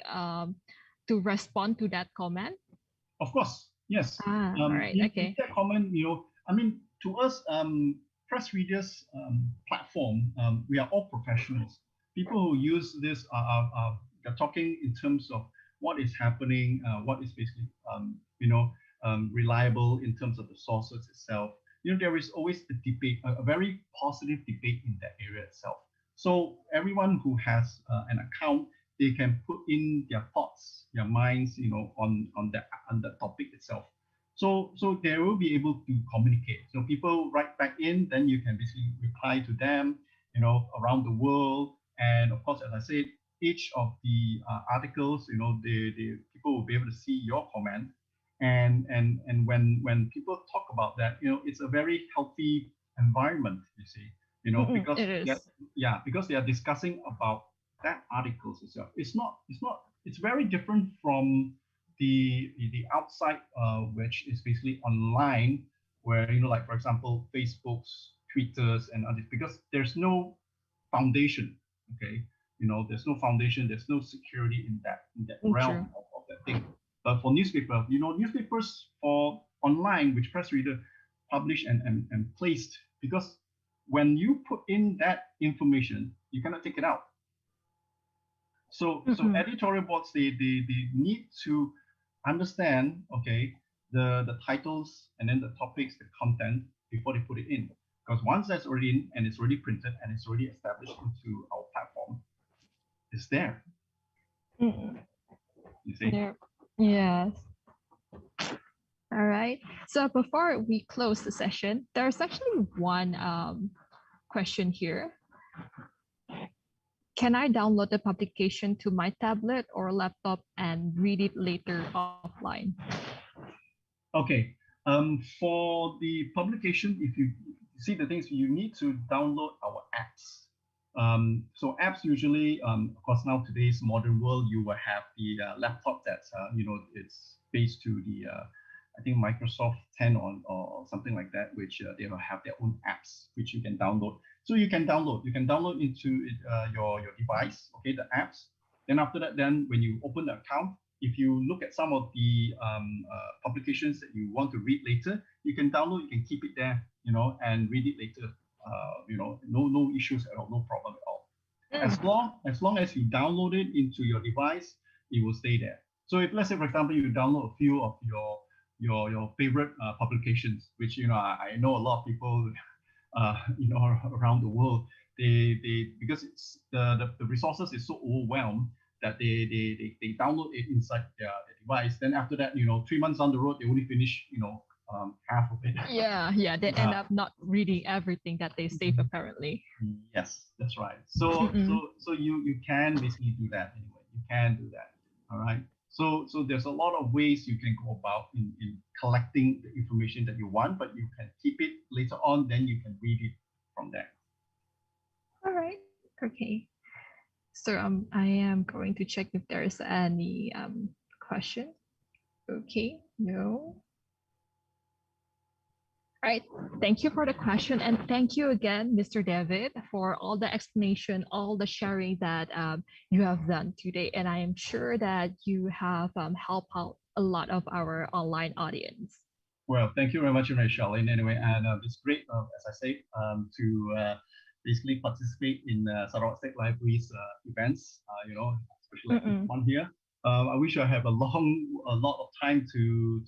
to respond to that comment? Of course, yes. All right, okay. That comment, I mean, to us, PressReader's platform, we are all professionals. People who use this are they're talking in terms of what is happening, what is basically, reliable in terms of the sources itself. There is always a debate, a very positive debate in that area itself. So everyone who has an account, they can put in their thoughts, their minds, on that topic itself. So they will be able to communicate. So people write back in, then you can basically reply to them, around the world. And of course, as I said, each of the articles, the people will be able to see your comment, and when people talk about that, it's a very healthy environment, you see, because because they are discussing about that articles itself. It's very different from the outside, which is basically online, where like for example, Facebook's, Twitters, and others, because there's no foundation, okay. There's no foundation, there's no security in that realm of that thing. But for newspaper, newspapers for online, which PressReader published and placed, because when you put in that information, you cannot take it out. So editorial boards, they need to understand, okay, the titles and then the topics, the content before they put it in. Because once that's already in and it's already printed and it's already established into our platform, it's there. You see? Yeah. Yes. All right. So before we close the session, there's actually one question here. Can I download the publication to my tablet or laptop and read it later offline? Okay. For the publication, if you see the things, you need to download our apps. So apps usually, of course, now today's modern world, you will have the laptop that's it's based to the I think Microsoft 10 or something like that, which they will have their own apps which you can download. So you can download into your device, okay, the apps. Then after that, then when you open the account, if you look at some of the publications that you want to read later, you can download, you can keep it there, and read it later. No issues at all, no problem at all. As long as you download it into your device, it will stay there. So if, let's say, for example, you download a few of your favorite publications, which I know a lot of people around the world, they because it's the resources is so overwhelmed that they download it inside their device. Then after that, 3 months down the road, they only finish half of it. Yeah, they end up not reading everything that they save apparently. Yes, that's right. So you can basically do that anyway. You can do that. All right. So there's a lot of ways you can go about in collecting the information that you want, but you can keep it later on, then you can read it from there. All right. Okay. So I am going to check if there's any question. Okay, no. All right, thank you for the question, and thank you again, Mr. David, for all the explanation, all the sharing that you have done today. And I am sure that you have helped out a lot of our online audience. Well, thank you very much, Charlene. Anyway, and it's great, as I say, to basically participate in Sarawak State Library's events. Especially this one here. I wish I have a lot of time to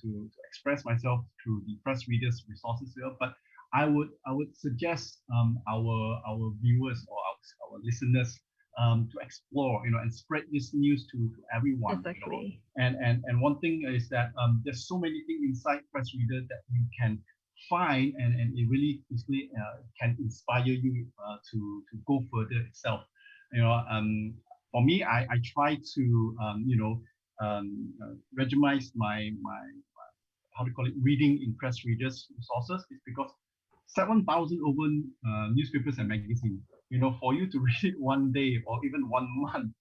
express myself through the PressReader's resources here, but I would suggest our viewers or our listeners to explore, and spread this news to everyone. Exactly. And one thing is that there's so many things inside PressReader that you can find, and it really basically can inspire you to go further itself. For me, I try to regimize my reading in PressReader's resources. Is because 7,000 over newspapers and magazines. For you to read it one day or even 1 month,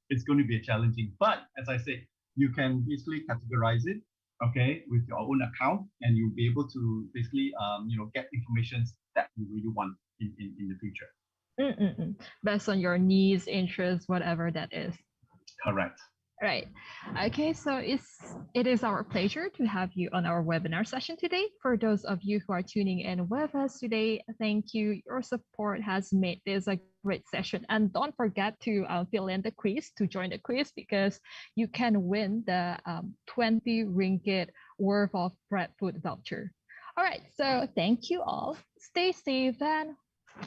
it's going to be challenging. But as I said, you can basically categorize it, okay, with your own account, and you'll be able to basically get information that you really want in the future. Based on your needs, interests, whatever that is. Correct. Right. Okay, so it is our pleasure to have you on our webinar session today. For those of you who are tuning in with us today, thank you. Your support has made this a great session. And don't forget to fill in the quiz, to join the quiz, because you can win the 20 ringgit worth of bread food voucher. All right, so thank you all. Stay safe, and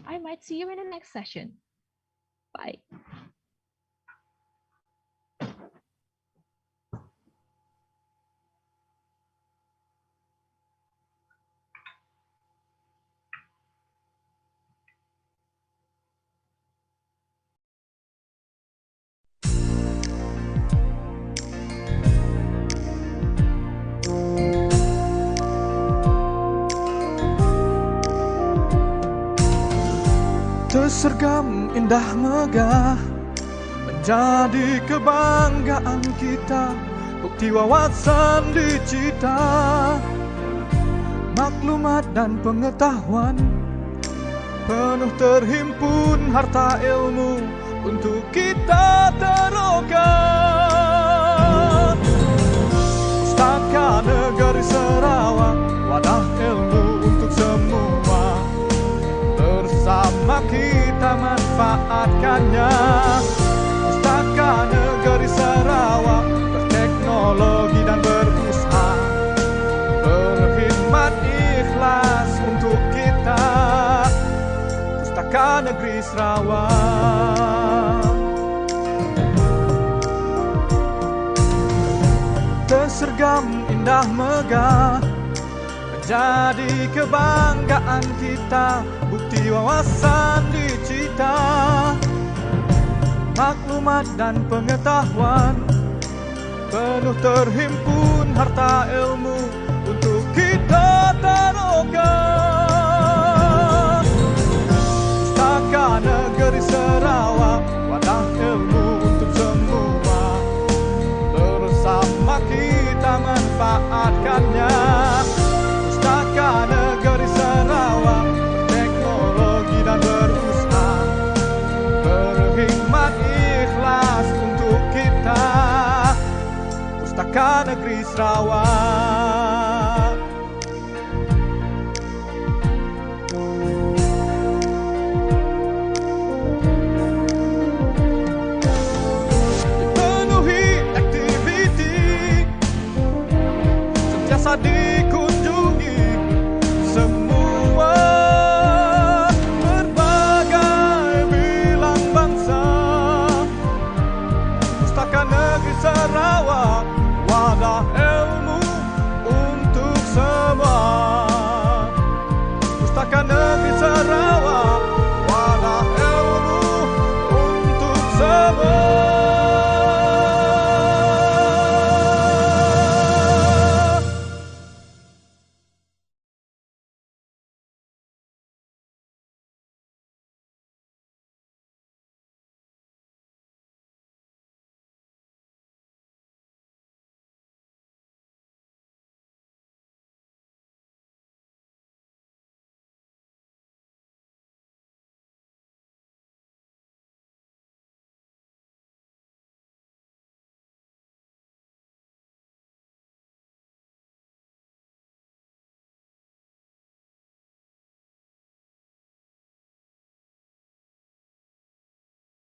I might see you in the next session. Bye. Tersergam indah megah, menjadi kebanggaan kita, bukti wawasan dicita, maklumat dan pengetahuan, penuh terhimpun harta ilmu untuk kita teruskan. Pustaka Negeri Sarawak, wadah ilmu untuk semua. Bersama kita manfaatkannya. Pustaka Negeri Sarawak, berteknologi dan berusaha. Pustaka Negeri Sarawak. Tersergam indah megah, menjadi kebanggaan kita, bukti wawasan dicita, maklumat dan pengetahuan, penuh terhimpun harta ilmu untuk kita taruhkan. Pustaka Negeri Sarawak, wadah ilmu untuk semua, bersama kita manfaatkannya. Pustaka Negeri Sarawak, teknologi dan berusaha, berhikmat ikhlas untuk kita. Pustaka Negeri Sarawak.